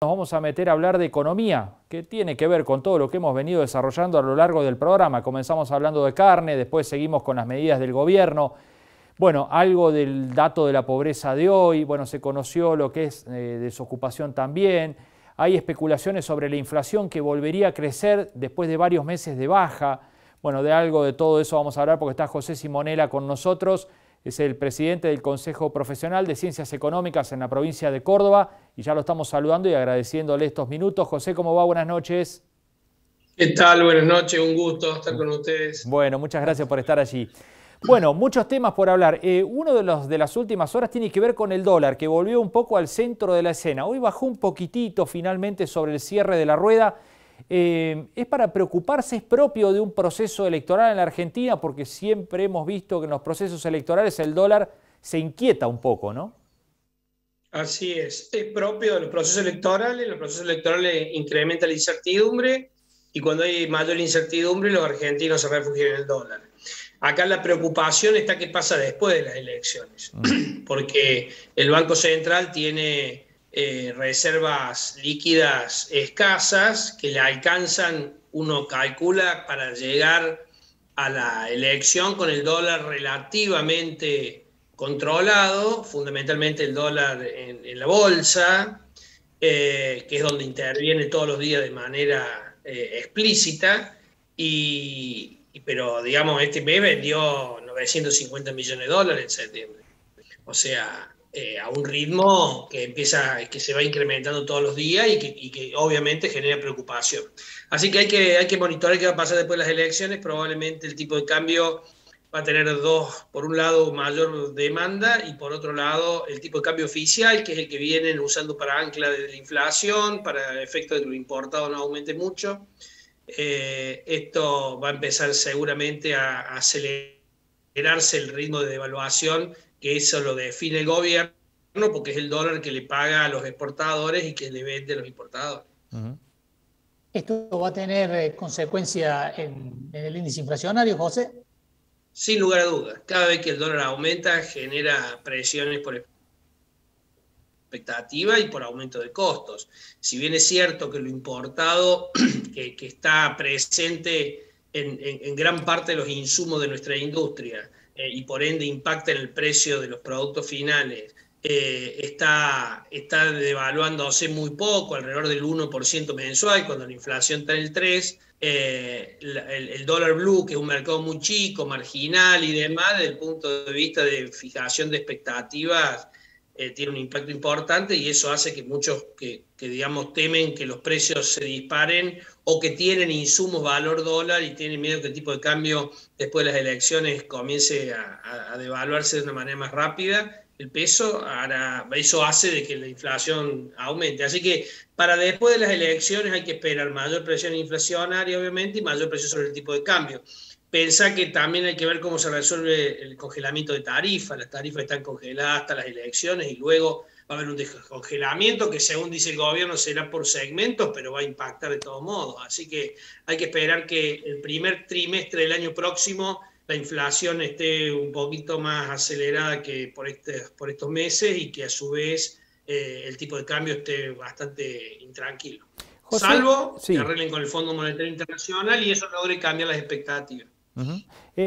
Nos vamos a meter a hablar de economía, que tiene que ver con todo lo que hemos venido desarrollando a lo largo del programa. Comenzamos hablando de carne, después seguimos con las medidas del gobierno. Bueno, algo del dato de la pobreza de hoy, bueno, se conoció lo que es desocupación también. Hay especulaciones sobre la inflación que volvería a crecer después de varios meses de baja. Bueno, de algo de todo eso vamos a hablar porque está José Simonella con nosotros. Es el presidente del Consejo Profesional de Ciencias Económicas en la provincia de Córdoba y ya lo estamos saludando y agradeciéndole estos minutos. José, ¿cómo va? Buenas noches. ¿Qué tal? Buenas noches, un gusto estar con ustedes. Bueno, muchas gracias por estar allí. Bueno, muchos temas por hablar. Uno de las últimas horas tiene que ver con el dólar, que volvió un poco al centro de la escena. Hoy bajó un poquitito finalmente sobre el cierre de la rueda. ¿Es para preocuparse? ¿Es propio de un proceso electoral en la Argentina? Porque siempre hemos visto que en los procesos electorales el dólar se inquieta un poco, ¿no? Así es propio de los procesos electorales incrementa la incertidumbre y cuando hay mayor incertidumbre los argentinos se refugian en el dólar. Acá la preocupación está qué pasa después de las elecciones, porque el Banco Central tiene reservas líquidas escasas que le alcanzan, uno calcula, para llegar a la elección con el dólar relativamente controlado, fundamentalmente el dólar en la bolsa, que es donde interviene todos los días de manera explícita, pero digamos, este mes vendió 950 millones de dólares en septiembre. O sea, a un ritmo que se va incrementando todos los días y que obviamente genera preocupación. Así que hay que monitorear qué va a pasar después de las elecciones. Probablemente el tipo de cambio va a tener por un lado, mayor demanda y por otro lado, el tipo de cambio oficial, que es el que vienen usando para ancla de la inflación, para el efecto de que lo importado no aumente mucho. Esto va a empezar seguramente a acelerarse el ritmo de devaluación, que eso lo define el gobierno, porque es el dólar que le paga a los exportadores y que le vende a los importadores. ¿Esto va a tener consecuencia en el índice inflacionario, José? Sin lugar a dudas, cada vez que el dólar aumenta genera presiones por expectativa y por aumento de costos. Si bien es cierto que lo importado, que está presente en gran parte de los insumos de nuestra industria y por ende impacta en el precio de los productos finales, está devaluándose muy poco, alrededor del 1% mensual, cuando la inflación está en el 3%. El dólar blue, que es un mercado muy chico, marginal y demás, desde el punto de vista de fijación de expectativas, tiene un impacto importante y eso hace que muchos digamos, temen que los precios se disparen o que tienen insumos valor dólar y tienen miedo que el tipo de cambio después de las elecciones comience a devaluarse de una manera más rápida. El peso, eso hace de que la inflación aumente. Así que para después de las elecciones hay que esperar mayor presión inflacionaria, obviamente, y mayor presión sobre el tipo de cambio. Pensá que también hay que ver cómo se resuelve el congelamiento de tarifas. Las tarifas están congeladas hasta las elecciones y luego va a haber un descongelamiento que, según dice el gobierno, será por segmentos, pero va a impactar de todos modos. Así que hay que esperar que el primer trimestre del año próximo la inflación esté un poquito más acelerada que por estos meses y que a su vez el tipo de cambio esté bastante intranquilo. José, Salvo sí. que arreglen con el Fondo Monetario Internacional y eso logre cambiar las expectativas.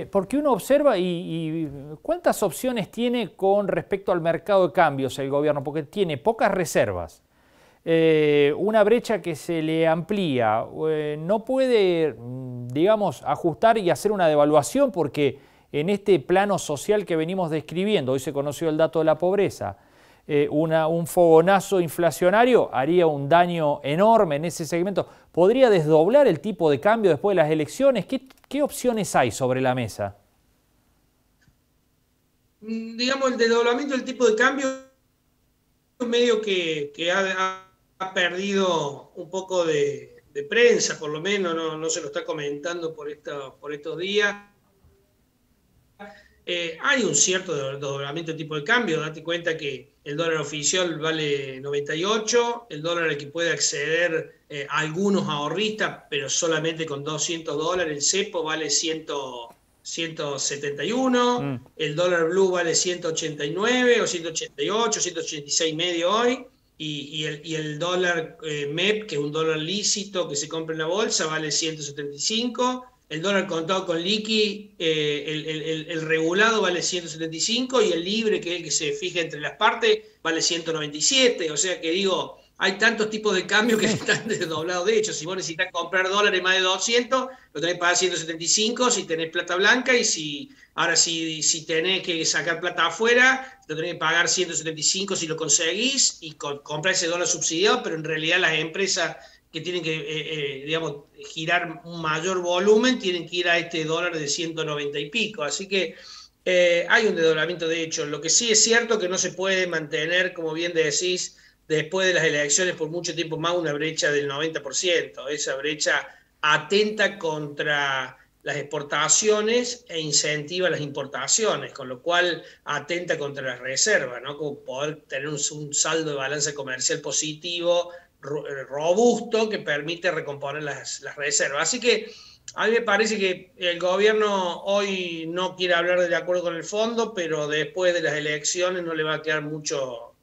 Porque uno observa y ¿cuántas opciones tiene con respecto al mercado de cambios el gobierno? Porque tiene pocas reservas, una brecha que se le amplía, no puede, digamos, ajustar y hacer una devaluación porque en este plano social que venimos describiendo, hoy se conoció el dato de la pobreza, un fogonazo inflacionario haría un daño enorme en ese segmento. ¿Podría desdoblar el tipo de cambio después de las elecciones? ¿Qué opciones hay sobre la mesa? Digamos, el desdoblamiento del tipo de cambio medio que ha perdido un poco de prensa, por lo menos, no se lo está comentando por estos días. Hay un cierto desdoblamiento de tipo de cambio. Date cuenta que el dólar oficial vale 98, el dólar al que puede acceder algunos ahorristas, pero solamente con $200, el cepo vale 171, el dólar blue vale 189 o 188, 186 y medio hoy. y el dólar MEP, que es un dólar lícito que se compra en la bolsa, vale 175. El dólar contado con liqui, el regulado vale 175 y el libre, que es el que se fija entre las partes, vale 197. O sea que digo, hay tantos tipos de cambios que están desdoblados. De hecho, si vos necesitas comprar dólares más de 200, lo tenés que pagar 175 si tenés plata blanca, y si tenés que sacar plata afuera, lo tenés que pagar 175 si lo conseguís y comprar ese dólar subsidiado, pero en realidad las empresas que tienen que, digamos, girar un mayor volumen, tienen que ir a este dólar de 190 y pico. Así que hay un desdoblamiento de hecho. Lo que sí es cierto que no se puede mantener, como bien decís, después de las elecciones por mucho tiempo más, una brecha del 90%. Esa brecha atenta contra las exportaciones e incentiva las importaciones, con lo cual atenta contra las reservas, ¿no? Como poder tener un saldo de balanza comercial positivo, robusto, que permite recomponer las reservas. Así que a mí me parece que el gobierno hoy no quiere hablar del acuerdo con el fondo, pero después de las elecciones no le va a quedar mucho,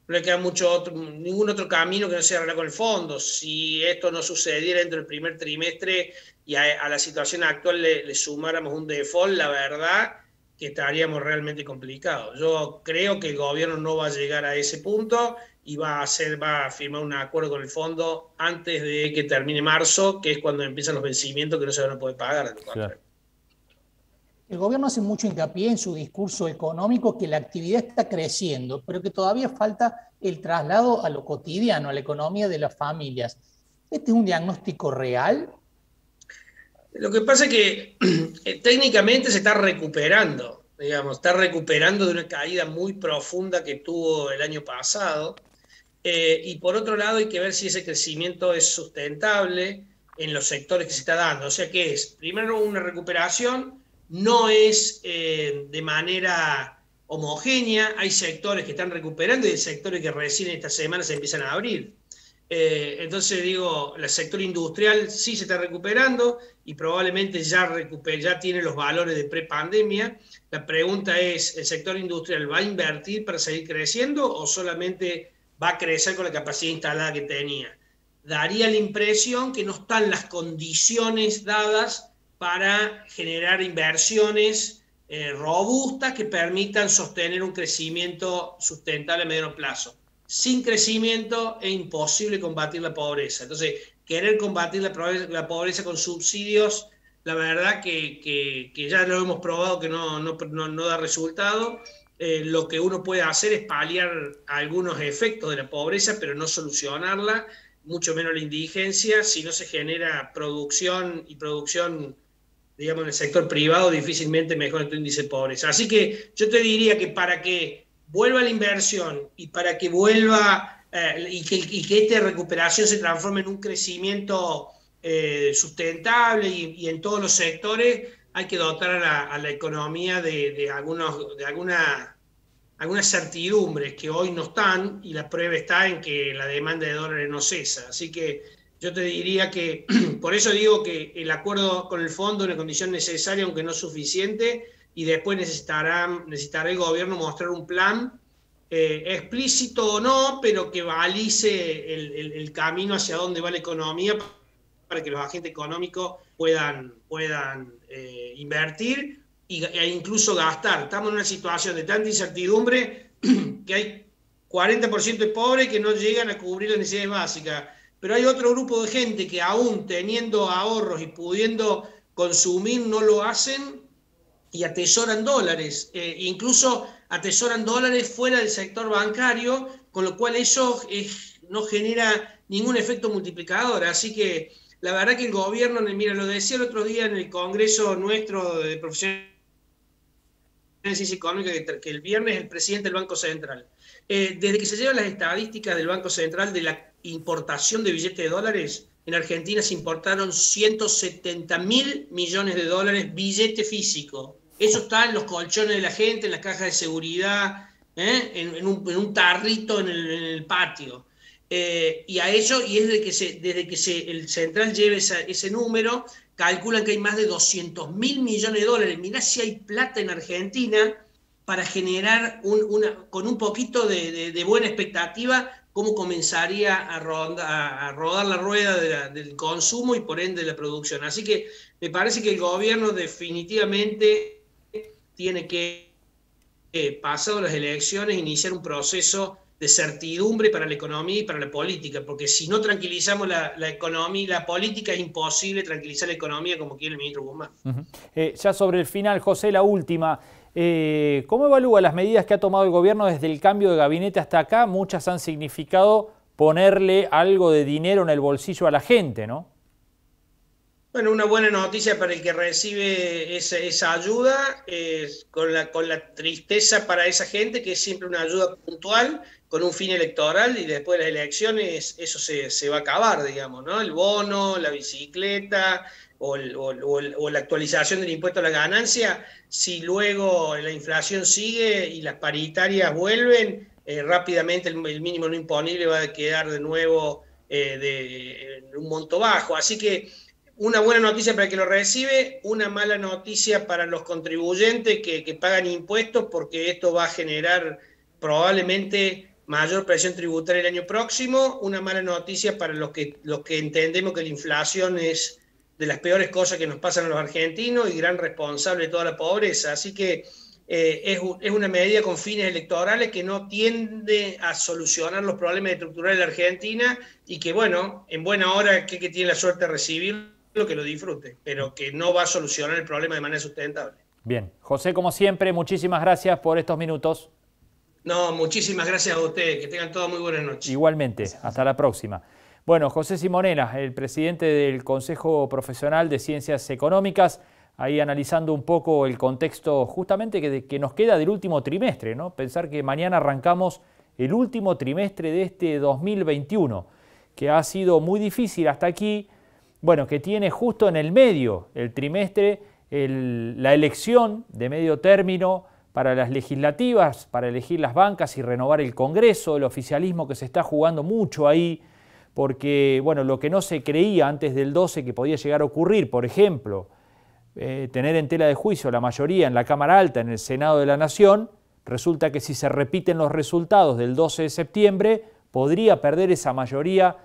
no le queda ningún otro camino que no sea hablar con el fondo. Si esto no sucediera dentro del primer trimestre y a la situación actual le sumáramos un default, la verdad que estaríamos realmente complicados. Yo creo que el gobierno no va a llegar a ese punto y va a firmar un acuerdo con el fondo antes de que termine marzo, que es cuando empiezan los vencimientos que no se van a poder pagar. Claro. El gobierno hace mucho hincapié en su discurso económico que la actividad está creciendo, pero que todavía falta el traslado a lo cotidiano, a la economía de las familias. ¿Este es un diagnóstico real? Lo que pasa es que técnicamente se está recuperando, digamos, está recuperando de una caída muy profunda que tuvo el año pasado. Y por otro lado hay que ver si ese crecimiento es sustentable en los sectores que se está dando. O sea que es, primero, una recuperación, no es de manera homogénea, hay sectores que están recuperando y hay sectores que recién esta semana se empiezan a abrir. Entonces digo, el sector industrial sí se está recuperando y probablemente ya tiene los valores de prepandemia. La pregunta es, ¿el sector industrial va a invertir para seguir creciendo o solamente va a crecer con la capacidad instalada que tenía? Daría la impresión que no están las condiciones dadas para generar inversiones robustas que permitan sostener un crecimiento sustentable a mediano plazo. Sin crecimiento es imposible combatir la pobreza. Entonces, querer combatir la pobreza con subsidios, la verdad que ya lo hemos probado que no da resultado. Lo que uno puede hacer es paliar algunos efectos de la pobreza, pero no solucionarla, mucho menos la indigencia. Si no se genera producción, digamos, en el sector privado, difícilmente mejora tu índice de pobreza. Así que yo te diría que para que vuelva la inversión y para que vuelva y que esta recuperación se transforme en un crecimiento sustentable y en todos los sectores, hay que dotar a la economía de algunas certidumbres que hoy no están, y la prueba está en que la demanda de dólares no cesa. Así que yo te diría que, por eso digo que el acuerdo con el fondo es una condición necesaria, aunque no suficiente, y después necesitará el gobierno mostrar un plan explícito o no, pero que balice el camino hacia dónde va la economía para que los agentes económicos puedan invertir e incluso gastar. Estamos en una situación de tanta incertidumbre que hay 40% de pobres que no llegan a cubrir las necesidades básicas, pero hay otro grupo de gente que aún teniendo ahorros y pudiendo consumir no lo hacen y atesoran dólares, incluso atesoran dólares fuera del sector bancario, con lo cual eso no genera ningún efecto multiplicador. Así que la verdad que el gobierno, mira, lo decía el otro día en el Congreso nuestro de Profesionales de Ciencia Económica, que el viernes el presidente del Banco Central, desde que se llevan las estadísticas del Banco Central de la importación de billetes de dólares, en Argentina se importaron 170.000 millones de dólares billete físico. Eso está en los colchones de la gente, en las cajas de seguridad, en un tarrito en el patio. Y a eso, y es desde que el Central lleve ese número, calculan que hay más de 200.000 millones de dólares. Mirá si hay plata en Argentina para generar con un poquito de buena expectativa, cómo comenzaría a rodar la rueda del consumo y por ende de la producción. Así que me parece que el gobierno definitivamente tiene que, pasado las elecciones, iniciar un proceso de certidumbre para la economía y para la política, porque si no tranquilizamos la economía y la política, es imposible tranquilizar la economía como quiere el ministro Guzmán. Ya sobre el final, José, la última. ¿Cómo evalúa las medidas que ha tomado el gobierno desde el cambio de gabinete hasta acá? Muchas han significado ponerle algo de dinero en el bolsillo a la gente, ¿no? Bueno, una buena noticia para el que recibe esa ayuda, con la tristeza para esa gente, que es siempre una ayuda puntual, con un fin electoral, y después de las elecciones eso se va a acabar, digamos, ¿no? El bono, la bicicleta o la actualización del impuesto a la ganancia, si luego la inflación sigue y las paritarias vuelven, rápidamente el mínimo no imponible va a quedar de nuevo de un monto bajo. Así que una buena noticia para el que lo recibe, una mala noticia para los contribuyentes que pagan impuestos, porque esto va a generar probablemente mayor presión tributaria el año próximo. Una mala noticia para los que entendemos que la inflación es de las peores cosas que nos pasan a los argentinos y gran responsable de toda la pobreza. Así que es una medida con fines electorales que no tiende a solucionar los problemas estructurales de la Argentina, y que, bueno, en buena hora que tiene la suerte de recibirlo, que lo disfrute, pero que no va a solucionar el problema de manera sustentable. Bien, José, como siempre, muchísimas gracias por estos minutos. No, muchísimas gracias a ustedes, que tengan todas muy buenas noches. Igualmente, hasta la próxima. Bueno, José Simonela, el presidente del Consejo Profesional de Ciencias Económicas, ahí analizando un poco el contexto justamente que nos queda del último trimestre, ¿no? Pensar que mañana arrancamos el último trimestre de este 2021, que ha sido muy difícil hasta aquí. Bueno, que tiene justo en el medio el trimestre la elección de medio término para las legislativas, para elegir las bancas y renovar el Congreso, el oficialismo que se está jugando mucho ahí, porque bueno, lo que no se creía antes del 12 que podía llegar a ocurrir, por ejemplo, tener en tela de juicio la mayoría en la Cámara Alta, en el Senado de la Nación, resulta que si se repiten los resultados del 12 de septiembre, podría perder esa mayoría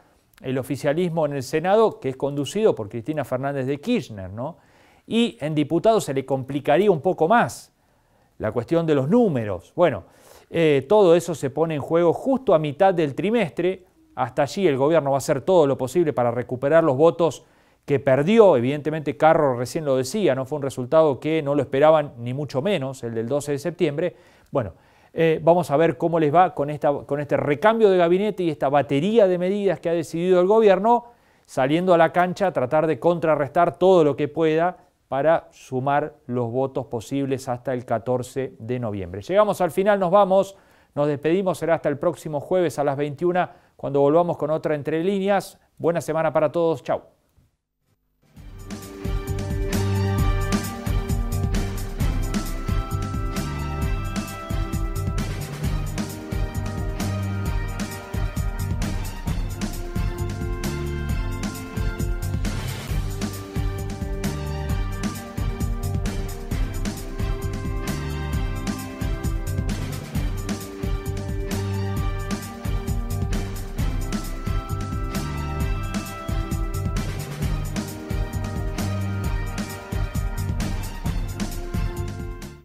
el oficialismo en el Senado, que es conducido por Cristina Fernández de Kirchner, ¿no? Y en diputados se le complicaría un poco más la cuestión de los números. Bueno, todo eso se pone en juego justo a mitad del trimestre. Hasta allí el gobierno va a hacer todo lo posible para recuperar los votos que perdió. Evidentemente, Carro recién lo decía, no fue un resultado que no lo esperaban ni mucho menos, el del 12 de septiembre. Bueno, vamos a ver cómo les va con este recambio de gabinete y esta batería de medidas que ha decidido el gobierno, saliendo a la cancha a tratar de contrarrestar todo lo que pueda para sumar los votos posibles hasta el 14 de noviembre. Llegamos al final, nos vamos, nos despedimos, será hasta el próximo jueves a las 21, cuando volvamos con otra Entre Líneas. Buena semana para todos, chau.